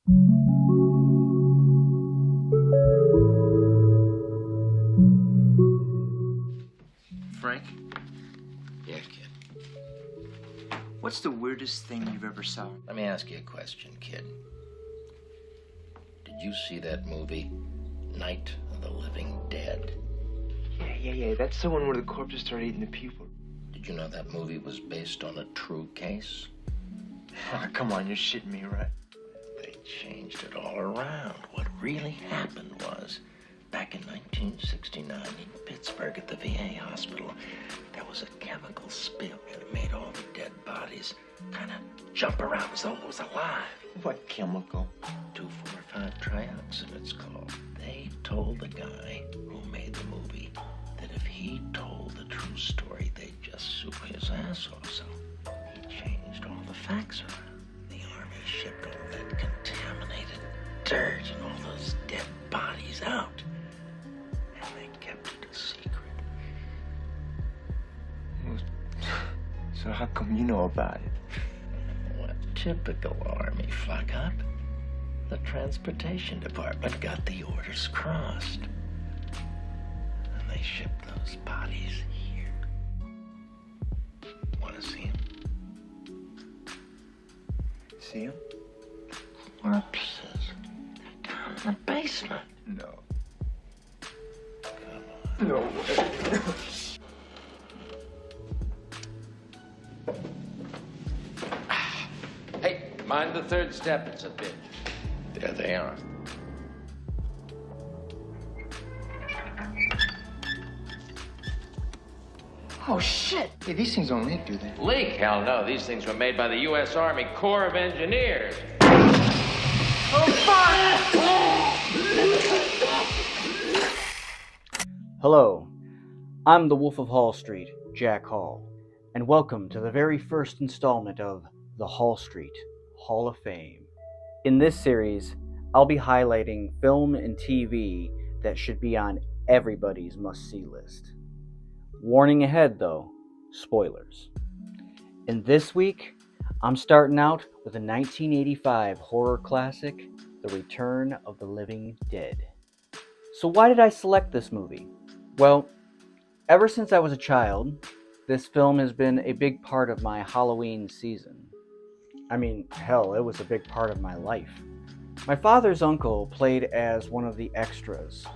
Frank, Yeah, kid. what's the weirdest thing you've ever saw? Let me ask you a question, kid. Did you see that movie, Night of the Living Dead? Yeah. That's the one where the corpses start eating the people. Did you know that movie was based on a true case? Oh, come on, you're shitting me, right? They changed it all around. What really happened was, back in 1969 in Pittsburgh at the VA hospital, there was a chemical spill and it made all the dead bodies kind of jump around as though it was alive. What chemical? 2,4,5-trioxin, it's called. They told the guy who made the movie that if he told the true story, they'd just sue his ass off. So he changed all the facts around. The army shipped all that contaminated dirt and all those dead bodies out. And they kept it a secret. So how come you know about it? What typical army fuck up? The transportation department got the orders crossed. And they shipped those bodies here. Want to see them? See him? Corpses. They're down in the basement. No. Come on. No way. Hey, mind the third step, it's a bitch. There they are. Oh, shit. Hey, these things don't leak, do they? Leak? Hell no, these things were made by the U.S. Army Corps of Engineers. Hello, I'm the Wolf of Hall Street, Jack Hall, and welcome to the very first installment of the Hall Street Hall of Fame. In this series, I'll be highlighting film and TV that should be on everybody's must-see list. Warning ahead though, spoilers. And this week, I'm starting out with a 1985 horror classic, The Return of the Living Dead. So why did I select this movie? Well, ever since I was a child, this film has been a big part of my Halloween season. I mean, hell, it was a big part of my life. My father's uncle played as one of the extras.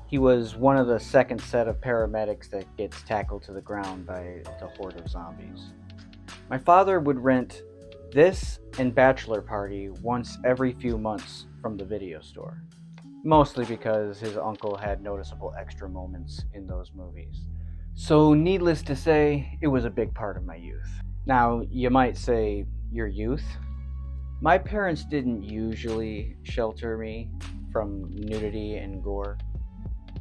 He was one of the second set of paramedics that gets tackled to the ground by the horde of zombies. My father would rent this and Bachelor Party once every few months from the video store. Mostly because his uncle had noticeable extra moments in those movies. So needless to say, it was a big part of my youth. Now, you might say, your youth? My parents didn't usually shelter me from nudity and gore.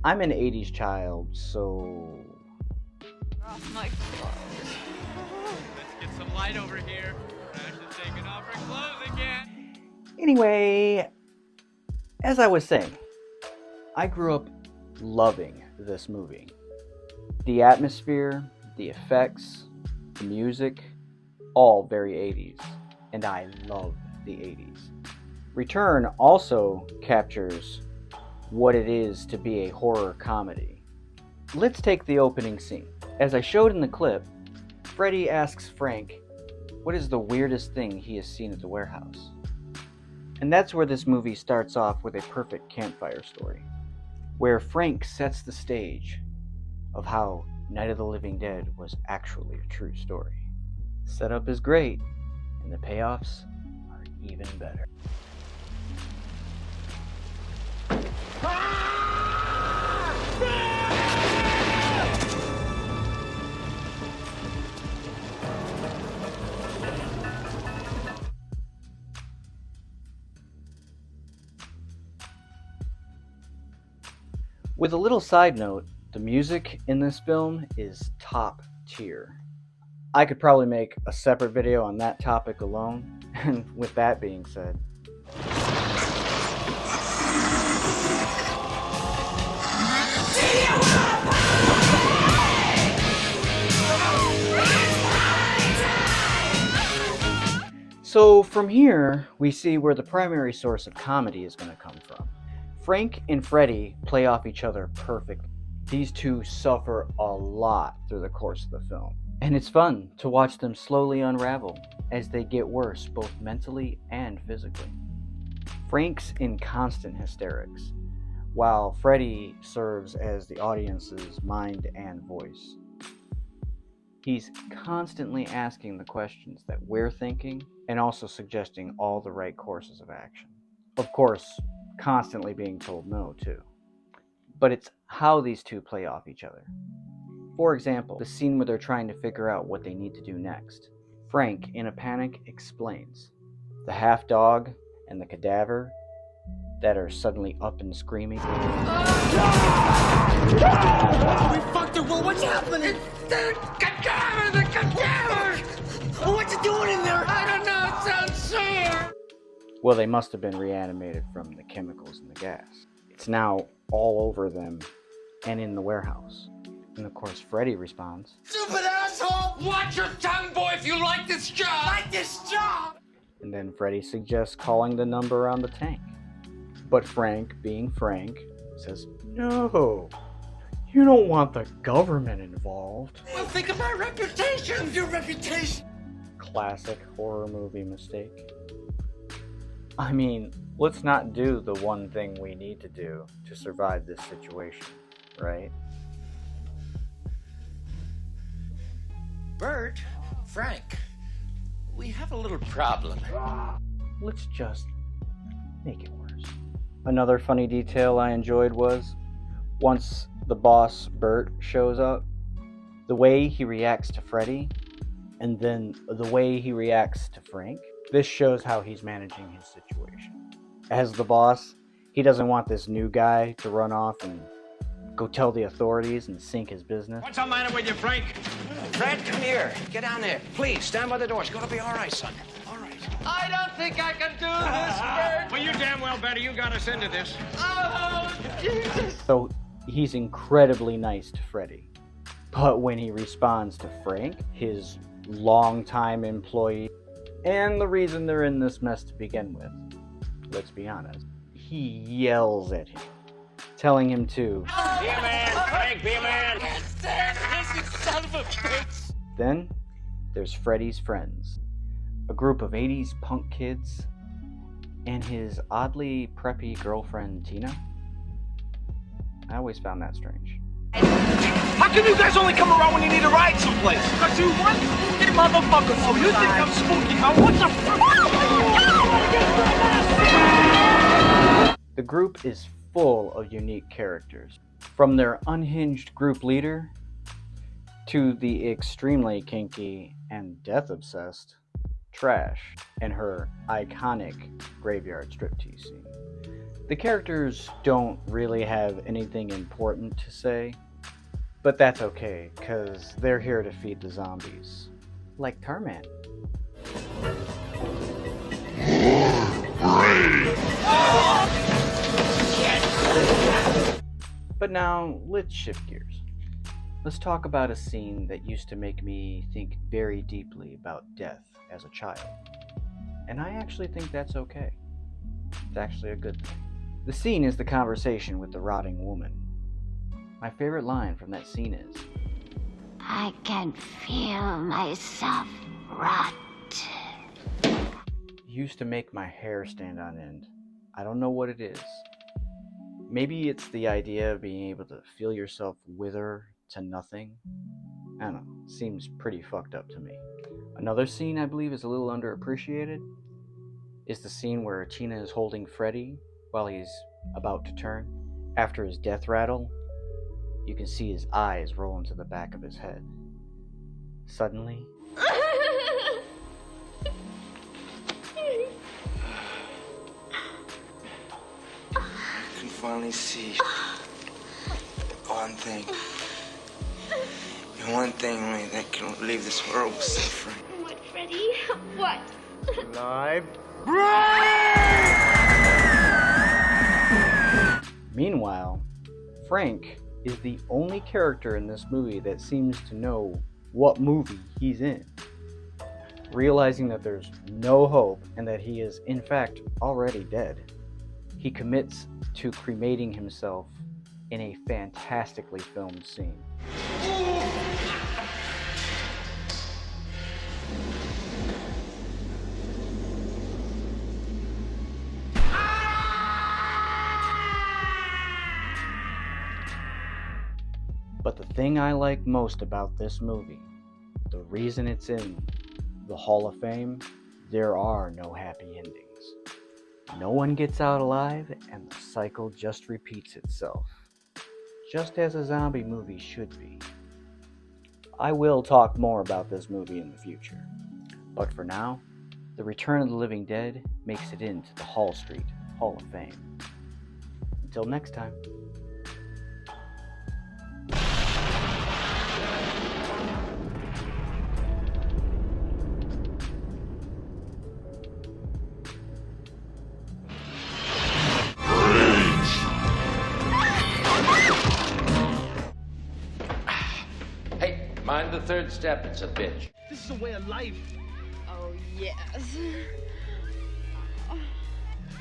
I'm an 80s child, so... Off my clothes. Let's get some light over here. Crash is taking off her clothes again. Anyway, as I was saying, I grew up loving this movie. The atmosphere, the effects, the music, all very 80s, and I love the 80s. Return also captures what it is to be a horror comedy. Let's take the opening scene. As I showed in the clip, Freddy asks Frank what is the weirdest thing he has seen at the warehouse. And that's where this movie starts off with a perfect campfire story, where Frank sets the stage of how Night of the Living Dead was actually a true story. Setup is great, and the payoffs are even better. With a little side note, the music in this film is top tier. I could probably make a separate video on that topic alone, and with that being said, So from here, we see where the primary source of comedy is going to come from. Frank and Freddy play off each other perfectly. These two suffer a lot through the course of the film, and it's fun to watch them slowly unravel as they get worse both mentally and physically. Frank's in constant hysterics, while Freddy serves as the audience's mind and voice. He's constantly asking the questions that we're thinking and also suggesting all the right courses of action. Of course, constantly being told no, too. But it's how these two play off each other. For example, the scene where they're trying to figure out what they need to do next. Frank, in a panic, explains. The half-dog and the cadaver that are suddenly up and screaming. We fucked her. Well, what's happening? The cadaver! What's it doing in there? I don't know. It sounds sore. Well, they must have been reanimated from the chemicals in the gas. It's now all over them and in the warehouse. And of course, Freddy responds, Stupid asshole! Watch your tongue, boy, if you like this job! Like this job! and then Freddy suggests calling the number on the tank. But Frank, being Frank, says, "No, you don't want the government involved." Well, think of my reputation! Your reputation! Classic horror movie mistake. I mean, let's not do the one thing we need to do to survive this situation, right? Bert, Frank, we have a little problem. Let's just make it worse. Another funny detail I enjoyed was, once the boss, Bert, shows up, the way he reacts to Freddy, and then the way he reacts to Frank, this shows how he's managing his situation. As the boss, he doesn't want this new guy to run off and go tell the authorities and sink his business. What's the matter with you, Frank? Fred, come here. Get down there. Please, stand by the door. It's gonna be all right, son. All right. I don't think I can do this, Bert. Well, you damn well better. You got us into this. Oh, Jesus. So he's incredibly nice to Freddy. But when he responds to Frank, his longtime employee, and the reason they're in this mess to begin with, let's be honest, he yells at him, telling him to Be a man, Frank, be a man. Son of a bitch! Then there's Freddy's friends, a group of 80s punk kids, and his oddly preppy girlfriend Tina. I always found that strange. How come you guys only come around when you need a ride someplace? Because you one spooky motherfucker. So you think I'm spooky, huh? What the fuck? The group is full of unique characters, from their unhinged group leader to the extremely kinky and death-obsessed Trash and her iconic graveyard striptease scene. The characters don't really have anything important to say, but that's okay, because they're here to feed the zombies. Like Tarman. But now, let's shift gears. Let's talk about a scene that used to make me think very deeply about death as a child. And I actually think that's okay. It's actually a good thing. The scene is the conversation with the rotting woman. My favorite line from that scene is, I can feel myself rot. used to make my hair stand on end. I don't know what it is. Maybe it's the idea of being able to feel yourself wither to nothing. I don't know, seems pretty fucked up to me. Another scene I believe is a little underappreciated is the scene where Tina is holding Freddy while he's about to turn. After his death rattle, you can see his eyes roll into the back of his head. Suddenly, I can finally see one thing. The one thing only that can leave this world suffering. What, Freddy? What? Live. meanwhile, Frank is the only character in this movie that seems to know what movie he's in. Realizing that there's no hope and that he is in fact already dead, he commits to cremating himself in a fantastically filmed scene. But the thing I like most about this movie, the reason it's in the Hall of Fame, there are no happy endings. No one gets out alive, and the cycle just repeats itself, just as a zombie movie should be. I will talk more about this movie in the future, but for now, The Return of the Living Dead makes it into the Hall Street Hall of Fame. Until next time. Hey, mind the third step, it's a bitch. This is a way of life. Oh, yes.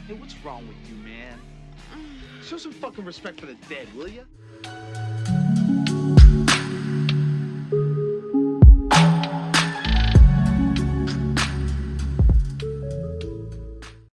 Hey, what's wrong with you, man? Show some fucking respect for the dead, will ya?